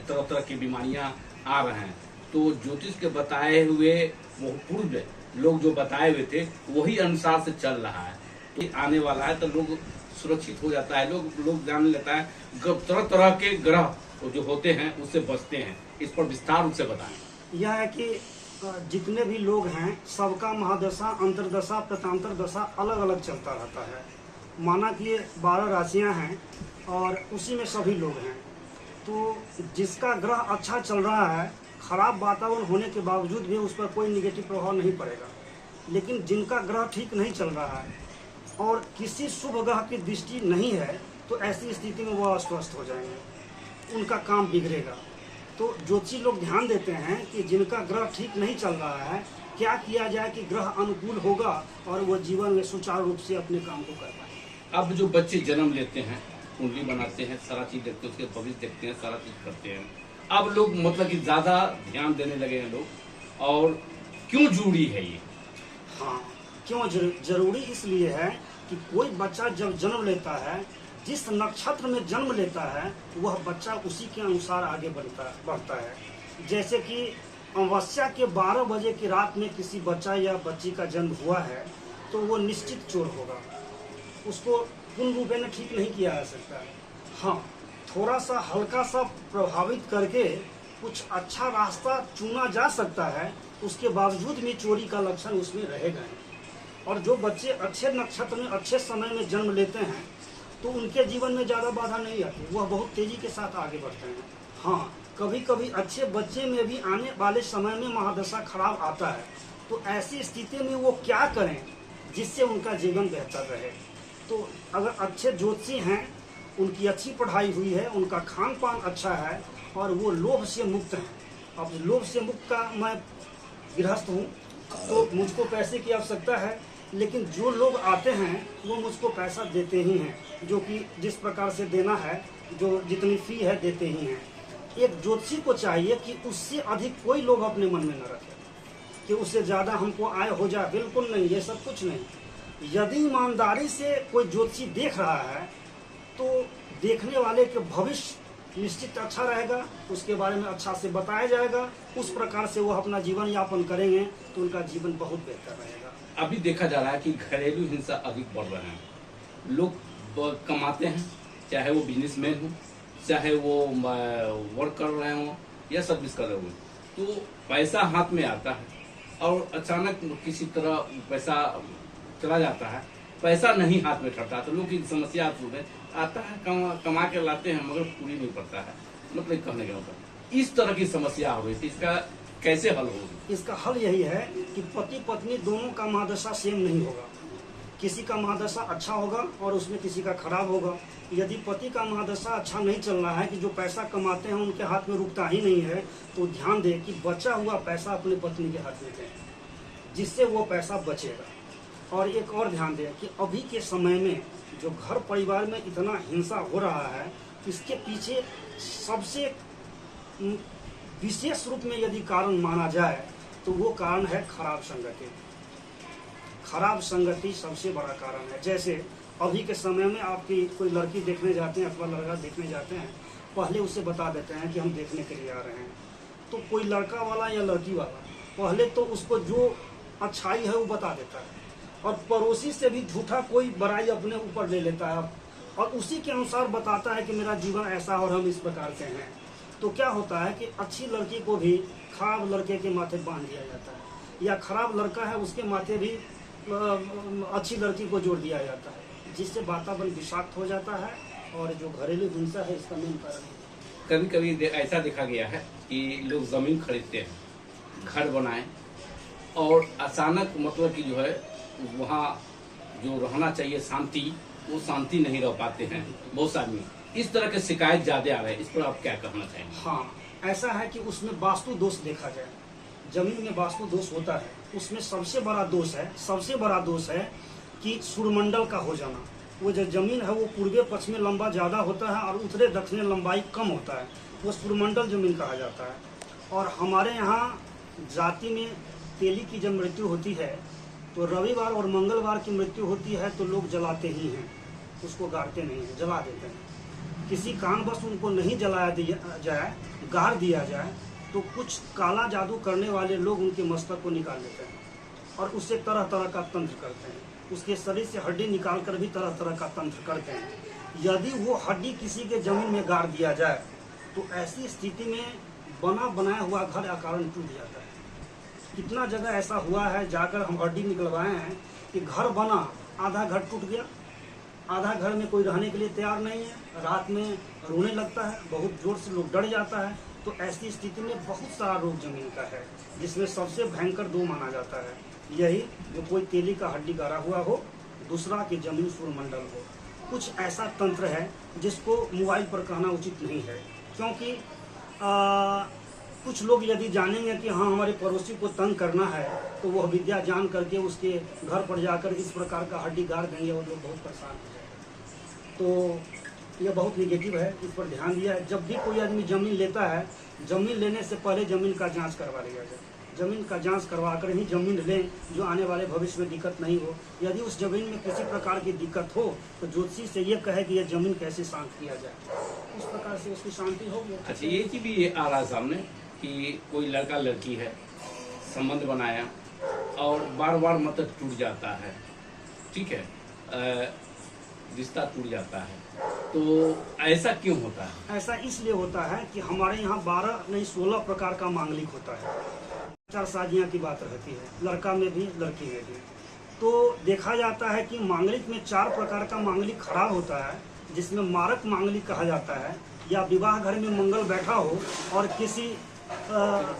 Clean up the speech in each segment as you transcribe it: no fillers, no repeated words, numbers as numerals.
तरह तरह की बीमारियां आ रहे हैं। तो ज्योतिष के बताए हुए वो पूर्व लोग जो बताए हुए थे वही अनुसार से चल रहा है। ये आने वाला है तो लोग सुरक्षित हो जाता है, लोग जान लेता है। तरह तरह के ग्रह जो होते हैं उससे बचते हैं। इस पर विस्तार रूप से बताएं। यह है कि जितने भी लोग हैं सबका महादशा, अंतरदशा, प्रतांतर दशा अलग अलग चलता रहता है। माना कि ये 12 राशियां हैं और उसी में सभी लोग हैं। तो जिसका ग्रह अच्छा चल रहा है, खराब वातावरण होने के बावजूद भी उस पर कोई निगेटिव प्रभाव नहीं पड़ेगा। लेकिन जिनका ग्रह ठीक नहीं चल रहा है और किसी शुभ ग्रह की दृष्टि नहीं है, तो ऐसी स्थिति में वह अस्वस्थ हो जाएंगे, उनका काम बिगड़ेगा। तो ज्योतिषी लोग ध्यान देते हैं कि जिनका ग्रह ठीक नहीं चल रहा है, क्या किया जाए कि ग्रह अनुकूल होगा और वो जीवन में सुचारू रूप से अपने काम को कर पाए। अब जो बच्चे जन्म लेते हैं, कुंडली बनाते हैं, सारा चीज देखते हैं, उसके भविष्य देखते हैं, सारा चीज करते हैं। अब लोग मतलब कि ज्यादा ध्यान देने लगे हैं लोग। और क्यों जरूरी है ये? हाँ, क्यों जरूरी इसलिए है कि कोई बच्चा जब जन्म लेता है, जिस नक्षत्र में जन्म लेता है, वह बच्चा उसी के अनुसार आगे बढ़ता है। जैसे कि अमावस्या के 12 बजे की रात में किसी बच्चा या बच्ची का जन्म हुआ है, तो वो निश्चित चोर होगा। उसको पूर्ण रूप में ठीक नहीं किया जा सकता है। हाँ, थोड़ा सा हल्का सा प्रभावित करके कुछ अच्छा रास्ता चुना जा सकता है, उसके बावजूद भी चोरी का लक्षण उसमें रहेगा। और जो बच्चे अच्छे नक्षत्र में अच्छे समय में जन्म लेते हैं, तो उनके जीवन में ज़्यादा बाधा नहीं आती, वह बहुत तेजी के साथ आगे बढ़ते हैं। हाँ, कभी कभी अच्छे बच्चे में भी आने वाले समय में महादशा खराब आता है, तो ऐसी स्थिति में वो क्या करें जिससे उनका जीवन बेहतर रहे। तो अगर अच्छे ज्योतिषी हैं, उनकी अच्छी पढ़ाई हुई है, उनका खान पान अच्छा है और वो लोभ से मुक्त हैं। अब लोभ से मुक्त का मैं गृहस्थ हूँ, तो मुझको पैसे की आवश्यकता है, लेकिन जो लोग आते हैं वो मुझको पैसा देते ही हैं, जो कि जिस प्रकार से देना है, जो जितनी फी है देते ही हैं। एक ज्योतिषी को चाहिए कि उससे अधिक कोई लोग अपने मन में न रखें कि उससे ज़्यादा हमको आय हो जाए। बिल्कुल नहीं, ये सब कुछ नहीं। यदि ईमानदारी से कोई ज्योतिषी देख रहा है, तो देखने वाले के भविष्य निश्चित अच्छा रहेगा, उसके बारे में अच्छा से बताया जाएगा, उस प्रकार से वो अपना जीवन यापन करेंगे तो उनका जीवन बहुत बेहतर रहेगा। अभी देखा जा रहा है कि घरेलू हिंसा अधिक बढ़ रहे हैं। लोग कमाते हैं, चाहे वो बिजनेसमैन हो, चाहे वो वर्क कर रहे हो या सर्विस कर रहे हो, तो पैसा हाथ में आता है और अचानक किसी तरह पैसा चला जाता है, पैसा नहीं हाथ में ठहरता, तो लोग की समस्या आता है, कमा के लाते हैं मगर पूरी नहीं पड़ता है। मतलब कहने का मतलब इस तरह की समस्या हो रही थी, इसका कैसे हल होगी? इसका हल यही है कि पति पत्नी दोनों का महादशा सेम नहीं होगा। किसी का महादशा अच्छा होगा और उसमें किसी का खराब होगा। यदि पति का महादशा अच्छा नहीं चल रहा है कि जो पैसा कमाते हैं उनके हाथ में रुकता ही नहीं है, तो ध्यान दे कि बचा हुआ पैसा अपनी पत्नी के हाथ में दें, जिससे वो पैसा बचेगा। और एक और ध्यान दें कि अभी के समय में जो घर परिवार में इतना हिंसा हो रहा है, इसके पीछे सबसे विशेष रूप में यदि कारण माना जाए तो वो कारण है खराब संगति। खराब संगति सबसे बड़ा कारण है। जैसे अभी के समय में आपकी कोई लड़की देखने जाते हैं अथवा लड़का देखने जाते हैं, पहले उसे बता देते हैं कि हम देखने के लिए आ रहे हैं। तो कोई लड़का वाला या लड़की वाला पहले तो उसको जो अच्छाई है वो बता देता है, और पड़ोसी से भी झूठा कोई बुराई अपने ऊपर ले लेता है और उसी के अनुसार बताता है कि मेरा जीवन ऐसा और हम इस प्रकार से हैं। तो क्या होता है कि अच्छी लड़की को भी खराब लड़के के माथे बांध दिया जाता है, या खराब लड़का है उसके माथे भी अच्छी लड़की को जोड़ दिया जाता है, जिससे वातावरण विषाक्त हो जाता है। और जो घरेलू हिंसा है इसका मेन कारण कभी कभी ऐसा देखा गया है कि लोग जमीन खरीदते हैं, घर बनाए, और अचानक मतलब कि जो है वहाँ जो रहना चाहिए शांति, वो शांति नहीं रह पाते हैं बहुत आदमी। इस तरह के शिकायत ज्यादा आ रहे हैं, इस पर आप क्या कहना चाहेंगे? हाँ, ऐसा है कि उसमें वास्तु दोष देखा जाए, जमीन में वास्तु दोष होता है, उसमें सबसे बड़ा दोष है कि सूर्यमंडल का हो जाना। वो जो जमीन है वो पूर्वी पश्चिमी लंबा ज़्यादा होता है और उत्तरी दक्षिणी लंबाई कम होता है, वो सूर्यमंडल जमीन कहा जाता है। और हमारे यहाँ जाति में तेली की जब मृत्यु होती है तो रविवार और मंगलवार की मृत्यु होती है तो लोग जलाते ही हैं, उसको गाड़ते नहीं हैं, जला देते हैं। किसी कारणवश उनको नहीं जलाया दिया जाए, गाड़ दिया जाए, तो कुछ काला जादू करने वाले लोग उनके मस्तक को निकाल लेते हैं और उससे तरह तरह का तंत्र करते हैं। उसके शरीर से हड्डी निकाल कर भी तरह तरह का तंत्र करते हैं। यदि वो हड्डी किसी के जमीन में गाड़ दिया जाए तो ऐसी स्थिति में बना बनाया हुआ घर अकारण टूट जाता है। कितना जगह ऐसा हुआ है, जाकर हम हड्डी निकलवाए हैं कि घर बना, आधा घर टूट गया, आधा घर में कोई रहने के लिए तैयार नहीं है, रात में रोने लगता है, बहुत जोर से लोग डर जाता है। तो ऐसी स्थिति में बहुत सारा रोग जमीन का है, जिसमें सबसे भयंकर दो माना जाता है। यही जो कोई तेली का हड्डी गाड़ा हुआ हो, दूसरा कि जमीन सूर्यमंडल हो। कुछ ऐसा तंत्र है जिसको मोबाइल पर कहना उचित नहीं है, क्योंकि कुछ लोग यदि जानेंगे कि हाँ हमारे पड़ोसी को तंग करना है, तो वह विद्या जान करके उसके घर पर जाकर इस प्रकार का हड्डी गाड़ देंगे और लोग बहुत परेशान हो जाएंगे। तो यह बहुत निगेटिव है, इस पर ध्यान दिया है। जब भी कोई आदमी जमीन लेता है, जमीन लेने से पहले जमीन का जांच करवा लिया जाए। जमीन का जांच करवा कर ही जमीन लें, जो आने वाले भविष्य में दिक्कत नहीं हो। यदि उस जमीन में किसी प्रकार की दिक्कत हो तो ज्योतिषी से ये कहे कि यह जमीन कैसे शांत किया जाए, उस प्रकार से उसकी शांति होगी। अच्छा, ये चीज भी आ रहा है सामने कि कोई लड़का लड़की है, संबंध बनाया और बार बार मतलब टूट जाता है, ठीक है, रिश्ता टूट जाता है, तो ऐसा क्यों होता है? ऐसा इसलिए होता है कि हमारे यहाँ 12 नहीं 16 प्रकार का मांगलिक होता है। 4 शादियाँ की बात रहती है, लड़का में भी लड़की में भी। तो देखा जाता है कि मांगलिक में 4 प्रकार का मांगलिक खराब होता है, जिसमें मारक मांगलिक कहा जाता है। या विवाह घर में मंगल बैठा हो और किसी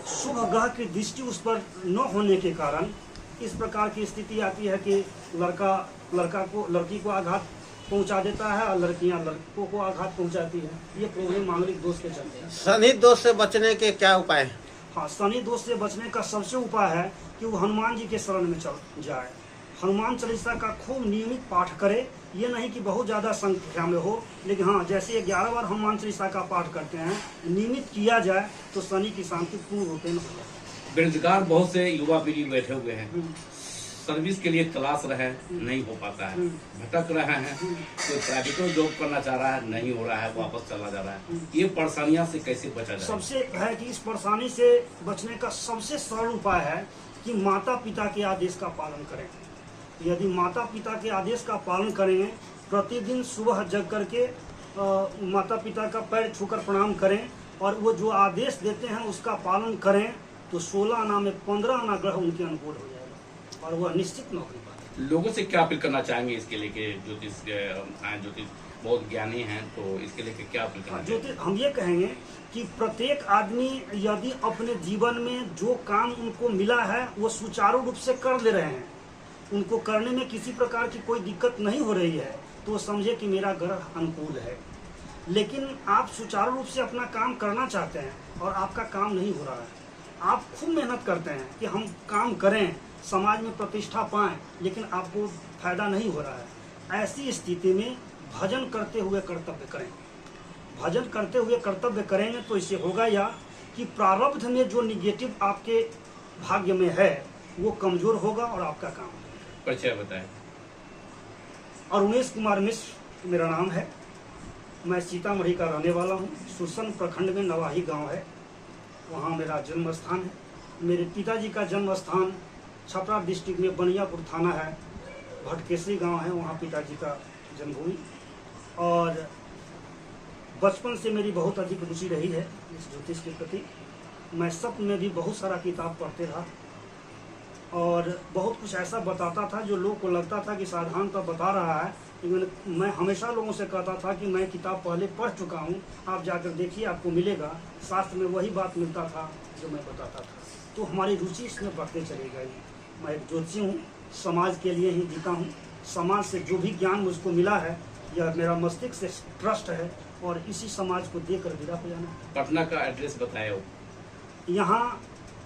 शुभ ग्रह की दृष्टि उस पर न होने के कारण इस प्रकार की स्थिति आती है कि लड़की को आघात पहुंचा देता है और लड़कियां लड़कों को आघात पहुंचाती है। ये प्रॉब्लम मांगलिक दोष के चलते हैं। शनि दोष से बचने के क्या उपाय हैं? हाँ, शनि दोष से बचने का सबसे उपाय है कि वो हनुमान जी के शरण में चल जाए। हनुमान चालीसा का खूब नियमित पाठ करे। ये नहीं कि बहुत ज़्यादा संख्या में हो, लेकिन हाँ जैसे 11 बार हनुमान चालीसा का पाठ करते हैं, नियमित किया जाए तो शनि की शांति पूर्ण रूपेण हो जाए। बेरोजगार बहुत से युवा पीढ़ी बैठे हुए हैं, सर्विस के लिए तलाश रहे, नहीं हो पाता है, भटक रहे हैं, कोई प्राइवेट जॉब करना चाह रहा है, नहीं हो रहा है, वापस चला जा रहा है। ये परेशानियां से कैसे बचा जाए? सबसे है कि इस परेशानी से बचने का सबसे सरल उपाय है कि माता पिता के आदेश का पालन करें। यदि माता पिता के आदेश का पालन करेंगे, प्रतिदिन सुबह जग करके माता पिता का पैर छूकर प्रणाम करें और वो जो आदेश देते हैं उसका पालन करें, तो 16 आना में 15 आना ग्रह उनके अनुकूल हो जाएगा और वह निश्चित नौकरी पाएंगे। लोगों से क्या अपील करना चाहेंगे इसके लेके? ज्योतिष बहुत ज्ञानी हैं, तो इसके लेके क्या अपील करना चाहेंगे? ज्योतिष हम ये कहेंगे कि प्रत्येक आदमी यदि अपने जीवन में जो काम उनको मिला है वो सुचारू रूप से कर ले रहे हैं, उनको करने में किसी प्रकार की कोई दिक्कत नहीं हो रही है, तो समझे कि मेरा ग्रह अनुकूल है। लेकिन आप सुचारू रूप से अपना काम करना चाहते हैं और आपका काम नहीं हो रहा है, आप खूब मेहनत करते हैं कि हम काम करें, समाज में प्रतिष्ठा पाएं, लेकिन आपको फायदा नहीं हो रहा है। ऐसी स्थिति में भजन करते हुए कर्तव्य करें। भजन करते हुए कर्तव्य करेंगे तो इससे होगा या कि प्रारब्ध में जो निगेटिव आपके भाग्य में है वो कमजोर होगा और आपका काम होगा। परिचय बताएं। अरुणेश कुमार मिश्र मेरा नाम है। मैं सीतामढ़ी का रहने वाला हूँ। सुरसन प्रखंड में नवाही गांव है, वहाँ मेरा जन्म स्थान है। मेरे पिताजी का जन्म स्थान छपरा डिस्ट्रिक्ट में बनियापुर थाना है, भटकेसरी गांव है, वहाँ पिताजी का जन्मभूमि। और बचपन से मेरी बहुत अधिक रुचि रही है इस ज्योतिष के प्रति। मैं सपन में भी बहुत सारा किताब पढ़ते रहा और बहुत कुछ ऐसा बताता था जो लोगों को लगता था कि साधारण तो बता रहा है, लेकिन मैं हमेशा लोगों से कहता था कि मैं किताब पहले पढ़ चुका हूँ, आप जाकर देखिए आपको मिलेगा। शास्त्र में वही बात मिलता था जो मैं बताता था, तो हमारी रुचि इसमें बढ़ते चली गई। मैं एक ज्योतिषी हूँ, समाज के लिए ही जीता हूँ। समाज से जो भी ज्ञान मुझको मिला है यह मेरा मस्तिष्क से ट्रस्ट है और इसी समाज को देकर विदा हो जाना। पटना का एड्रेस बताए। यहाँ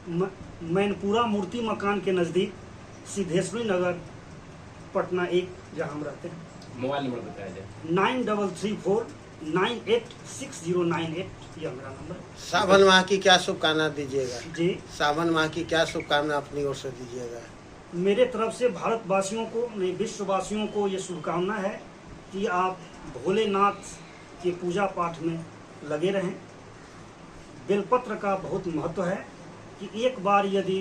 मैनपुरा मूर्ति मकान के नज़दीक सिद्धेश्वरी नगर, पटना 1, जहाँ हम रहते हैं। मोबाइल नंबर बताया जाए। 9334986098, यह मेरा नंबर है। सावन माह की क्या शुभकामना दीजिएगा? जी, सावन माह की क्या शुभकामना अपनी ओर से दीजिएगा? मेरे तरफ से भारतवासियों को नहीं, विश्ववासियों को ये शुभकामना है कि आप भोलेनाथ के पूजा पाठ में लगे रहें। बेलपत्र का बहुत महत्व है कि एक बार यदि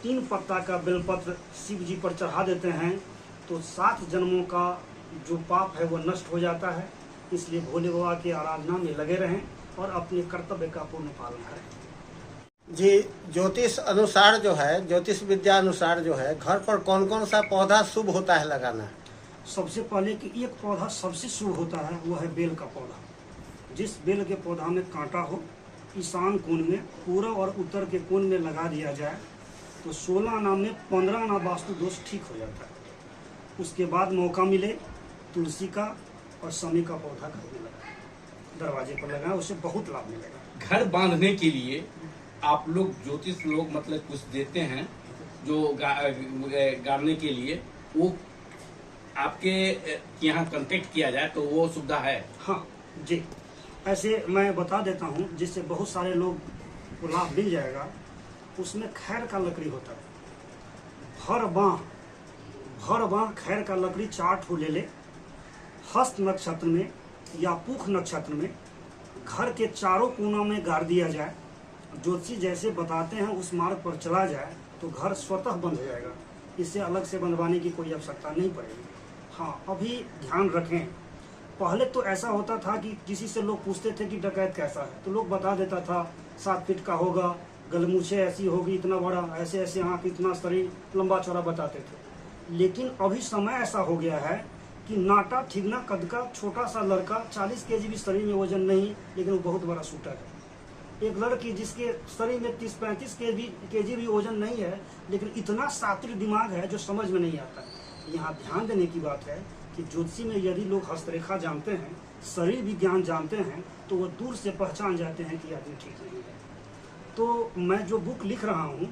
3 पत्ता का बेलपत्र शिव जी पर चढ़ा देते हैं तो 7 जन्मों का जो पाप है वो नष्ट हो जाता है। इसलिए भोले बाबा की आराधना में लगे रहें और अपने कर्तव्य का पूर्ण पालन करें। जी, ज्योतिष अनुसार जो है, ज्योतिष विद्या अनुसार जो है, घर पर कौन कौन सा पौधा शुभ होता है लगाना? सबसे पहले कि एक पौधा सबसे शुभ होता है वो है बेल का पौधा। जिस बेल के पौधा में कांटा हो, ईशान कोण में, पूर्व और उत्तर के कोण में लगा दिया जाए तो 16 आना में 15 आना वास्तु दोष ठीक हो जाता है। उसके बाद मौका मिले तुलसी का और शमी का पौधा घर में लगाएं, दरवाजे पर लगाएं, उससे बहुत लाभ मिलेगा। घर बांधने के लिए आप लोग ज्योतिष लोग मतलब कुछ देते हैं जो गाड़ने के लिए, वो आपके यहाँ कांटेक्ट किया जाए तो वो सुविधा है? हाँ जी, ऐसे मैं बता देता हूँ जिससे बहुत सारे लोग को लाभ मिल जाएगा। उसमें खैर का लकड़ी होता है, भर बाँ खैर का लकड़ी 4 ठो ले ले, हस्त नक्षत्र में या पुख नक्षत्र में घर के चारों कोनों में गाड़ दिया जाए। ज्योतिषी जैसे बताते हैं उस मार्ग पर चला जाए तो घर स्वतः बंध जाएगा। इससे अलग से बंधवाने की कोई आवश्यकता नहीं पड़ेगी। हाँ, अभी ध्यान रखें, पहले तो ऐसा होता था कि किसी से लोग पूछते थे कि डकैत कैसा है तो लोग बता देता था 7 फीट का होगा, गलमूछे ऐसी होगी, इतना बड़ा, ऐसे ऐसे आँख, इतना शरीर, लंबा चौड़ा बताते थे। लेकिन अभी समय ऐसा हो गया है कि नाटा ठिगना कद का छोटा सा लड़का, 40 केजी भी शरीर में वजन नहीं, लेकिन वो बहुत बड़ा शूटर है। एक लड़की जिसके शरीर में 30-35 केजी भी वजन नहीं है, लेकिन इतना सात्विक दिमाग है जो समझ में नहीं आता। यहाँ ध्यान देने की बात है कि ज्योतिषी में यदि लोग हस्तरेखा जानते हैं, शरीर विज्ञान जानते हैं, तो वो दूर से पहचान जाते हैं कि आदमी ठीक नहीं है। तो मैं जो बुक लिख रहा हूँ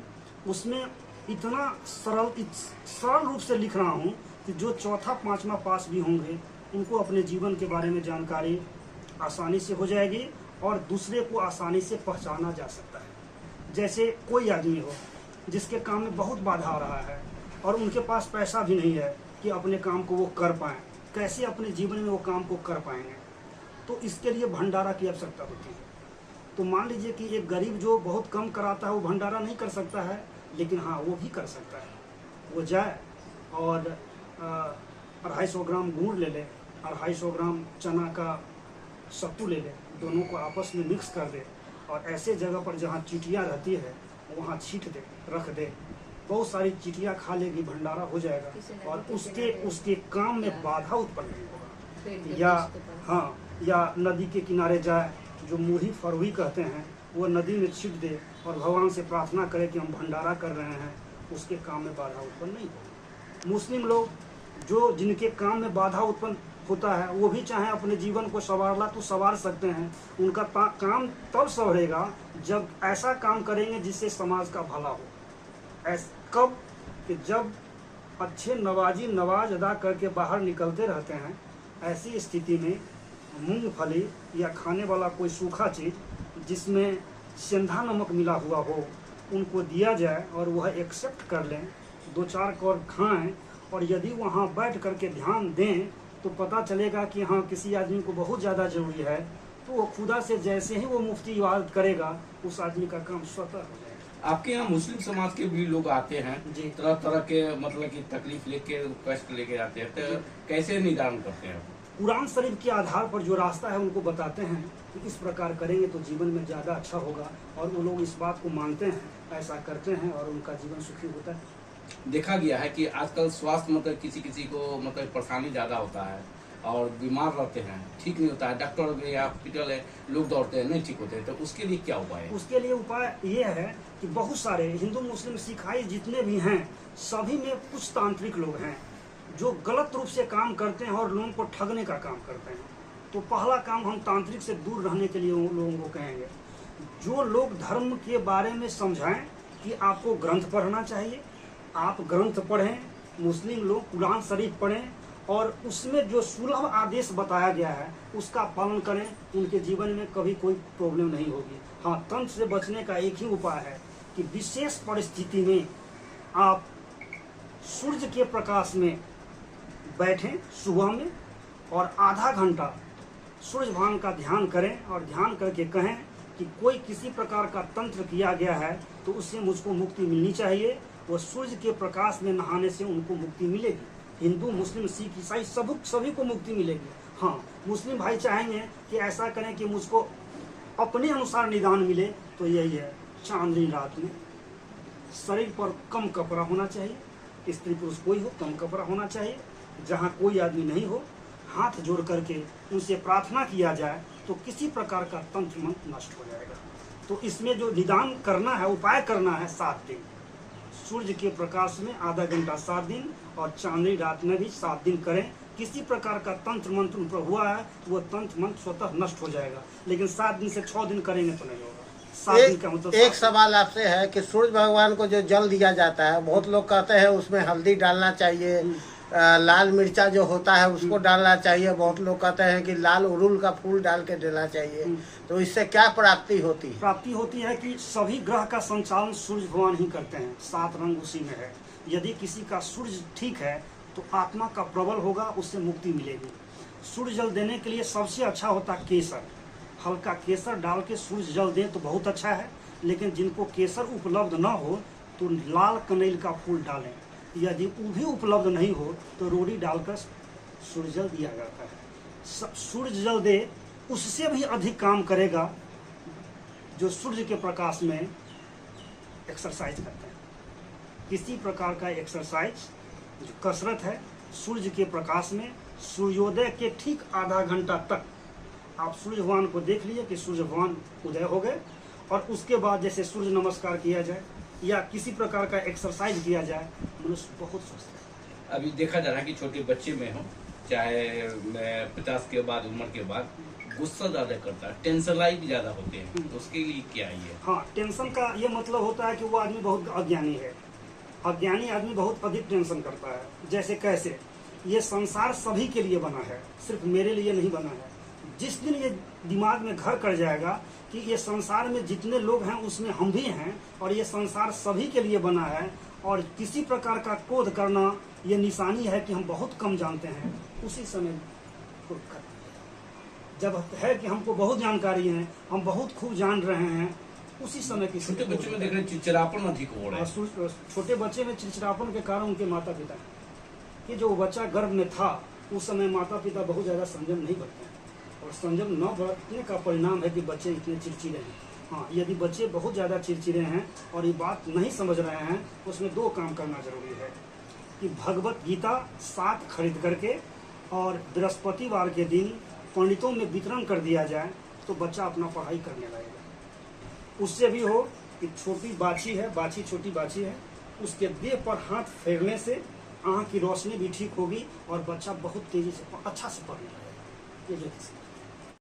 उसमें इतना सरल रूप से लिख रहा हूँ कि जो 4था-5वां पास भी होंगे उनको अपने जीवन के बारे में जानकारी आसानी से हो जाएगी और दूसरे को आसानी से पहचाना जा सकता है। जैसे कोई आदमी हो जिसके काम में बहुत बाधा आ रहा है और उनके पास पैसा भी नहीं है कि अपने काम को वो कर पाएँ, कैसे अपने जीवन में वो काम को कर पाएंगे? तो इसके लिए भंडारा की आवश्यकता होती है। तो मान लीजिए कि एक गरीब जो बहुत कम कराता है वो भंडारा नहीं कर सकता है, लेकिन हाँ वो भी कर सकता है। वो जाए और 250 ग्राम गुड़ ले ले, 250 ग्राम चना का सत्तू ले ले, दोनों को आपस में मिक्स कर दे और ऐसे जगह पर जहाँ चींटियाँ रहती है वहाँ छींट दे, रख दे। बहुत सारी चींटियाँ खा लेगी, भंडारा हो जाएगा और उसके काम में बाधा उत्पन्न नहीं होगा। या हाँ, या नदी के किनारे जाए, जो मुरही फरवी कहते हैं, वो नदी में छींट दे और भगवान से प्रार्थना करे कि हम भंडारा कर रहे हैं, उसके काम में बाधा उत्पन्न नहीं होगी। मुस्लिम लोग जो जिनके काम में बाधा उत्पन्न होता है वो भी चाहे अपने जीवन को संवारला तो संवार सकते हैं। उनका काम तब संवरेगा जब ऐसा काम करेंगे जिससे समाज का भला हो। कब कि जब अच्छे नवाज अदा करके बाहर निकलते रहते हैं, ऐसी स्थिति में मूंगफली या खाने वाला कोई सूखा चीज़ जिसमें सेंधा नमक मिला हुआ हो उनको दिया जाए और वह एक्सेप्ट कर लें, 2-4 कौर खाएं और यदि वहाँ बैठ करके ध्यान दें तो पता चलेगा कि हाँ किसी आदमी को बहुत ज़्यादा ज़रूरी है, तो वो खुदा से जैसे ही वो मुफ्ती इबादत करेगा उस आदमी का काम स्वतः हो जाएगा। आपके यहाँ मुस्लिम समाज के भी लोग आते हैं जी, तरह तरह के मतलब की तकलीफ लेके, कष्ट लेके आते हैं, तो कैसे निदान करते हैं? कुरान शरीफ के आधार पर जो रास्ता है उनको बताते हैं कि इस प्रकार करेंगे तो जीवन में ज़्यादा अच्छा होगा और वो लोग इस बात को मानते हैं, ऐसा करते हैं और उनका जीवन सुखी होता है। देखा गया है कि आजकल स्वास्थ्य मतलब किसी को मतलब परेशानी ज़्यादा होता है और बीमार रहते हैं, ठीक नहीं होता है, डॉक्टर या हॉस्पिटल है, लोग दौड़ते हैं, नहीं ठीक होते हैं, तो उसके लिए क्या उपाय है? उसके लिए उपाय ये है कि बहुत सारे हिंदू मुस्लिम सिखाई जितने भी हैं सभी में कुछ तांत्रिक लोग हैं जो गलत रूप से काम करते हैं और लोगों को ठगने का काम करते हैं। तो पहला काम हम तांत्रिक से दूर रहने के लिए उन लोगों को कहेंगे, जो लोग धर्म के बारे में समझाएं कि आपको ग्रंथ पढ़ना चाहिए, आप ग्रंथ पढ़ें, मुस्लिम लोग कुरान शरीफ पढ़ें और उसमें जो सुलभ आदेश बताया गया है उसका पालन करें, उनके जीवन में कभी कोई प्रॉब्लम नहीं होगी। हाँ, तंत्र से बचने का एक ही उपाय है कि विशेष परिस्थिति में आप सूर्य के प्रकाश में बैठें सुबह में और आधा घंटा सूर्य भगवान का ध्यान करें और ध्यान करके कहें कि कोई किसी प्रकार का तंत्र किया गया है तो उससे मुझको मुक्ति मिलनी चाहिए। वो सूर्य के प्रकाश में नहाने से उनको मुक्ति मिलेगी। हिंदू, मुस्लिम, सिख, ईसाई सभी को मुक्ति मिलेगी। हाँ, मुस्लिम भाई चाहेंगे कि ऐसा करें कि मुझको अपने अनुसार निदान मिले, तो यही है, चांदनी रात में शरीर पर कम कपड़ा होना चाहिए, स्त्री पुरुष कोई हो, कम कपड़ा होना चाहिए। जहाँ कोई आदमी नहीं हो, हाथ जोड़ करके उनसे प्रार्थना किया जाए तो किसी प्रकार का तंत्र मंत्र नष्ट हो जाएगा। तो इसमें जो निदान करना है, उपाय करना है 7 दिन, सूर्य के प्रकाश में आधा घंटा 7 दिन और चांदनी रात में भी 7 दिन करें। किसी प्रकार का तंत्र मंत्र उन पर हुआ है तो वो तंत्र मंत्र स्वतः नष्ट हो जाएगा। लेकिन 7 दिन से 6 दिन करेंगे तो नहीं होगा। 7 दिन का मतलब एक सवाल आपसे है कि सूर्य भगवान को जो जल दिया जाता है, बहुत लोग कहते हैं उसमें हल्दी डालना चाहिए, लाल मिर्चा जो होता है उसको डालना चाहिए, बहुत लोग कहते हैं कि लाल उड़ूल का फूल डाल के देना चाहिए, तो इससे क्या प्राप्ति होती है? प्राप्ति होती है कि सभी ग्रह का संचालन सूर्य भगवान ही करते हैं, 7 रंग उसी में है। यदि किसी का सूर्य ठीक है तो आत्मा का प्रबल होगा, उससे मुक्ति मिलेगी। सूर्य जल देने के लिए सबसे अच्छा होता है केसर। हल्का केसर डाल के सूर्य जल दें तो बहुत अच्छा है। लेकिन जिनको केसर उपलब्ध न हो तो लाल कनेल का फूल डालें। यदि वो भी उपलब्ध नहीं हो तो रोड़ी डालकर सूर्य जल दिया जाता है। सूर्य जल दे उससे भी अधिक काम करेगा जो सूर्य के प्रकाश में एक्सरसाइज करते हैं। किसी प्रकार का एक्सरसाइज जो कसरत है, सूर्य के प्रकाश में सूर्योदय के ठीक आधा घंटा तक आप सूर्य भगवान को देख लीजिए कि सूर्य भगवान उदय हो गए, और उसके बाद जैसे सूर्य नमस्कार किया जाए या किसी प्रकार का एक्सरसाइज किया जाए, मनुष्य बहुत स्वस्थ है। अभी देखा जा रहा है कि छोटे बच्चे में हो, चाहे 50 के बाद उम्र के बाद, गुस्सा ज्यादा करता है, टेंशनलाइज ज्यादा होते हैं, तो उसके लिए क्या है? हाँ, टेंशन का ये मतलब होता है कि वो आदमी बहुत अज्ञानी है। अज्ञानी आदमी बहुत अधिक टेंशन करता है। जैसे कैसे, ये संसार सभी के लिए बना है, सिर्फ मेरे लिए नहीं बना है। जिस दिन ये दिमाग में घर कर जाएगा कि ये संसार में जितने लोग हैं उसमें हम भी हैं और ये संसार सभी के लिए बना है, और किसी प्रकार का क्रोध करना ये निशानी है कि हम बहुत कम जानते हैं, उसी समय क्रोध करना। जब है कि हमको बहुत जानकारी है, हम बहुत खूब जान रहे हैं, उसी समय किसी छोटे बच्चों में देख रहे हैं चिड़चिड़ापन अधिक हो रहा है। छोटे बच्चे में चिड़चिड़ापन के कारण उनके माता पिता हैं कि जो बच्चा गर्भ में था उस समय माता पिता बहुत ज़्यादा संयम नहीं बरते हैं, और संयम न बरतने का परिणाम है कि बच्चे इतने चिड़चिड़े हैं। हाँ, यदि बच्चे बहुत ज़्यादा चिड़चिड़े हैं और ये बात नहीं समझ रहे हैं, उसमें 2 काम करना जरूरी है कि भगवत गीता 7 खरीद करके और बृहस्पतिवार के दिन पंडितों में वितरण कर दिया जाए तो बच्चा अपना पढ़ाई करने लगेगा। उससे भी हो कि छोटी बाछी है, छोटी बाछी है, उसके देह पर हाथ फेरने से आँख की रोशनी भी ठीक होगी और बच्चा बहुत तेजी से अच्छा से पढ़ने लगेगा। ये जो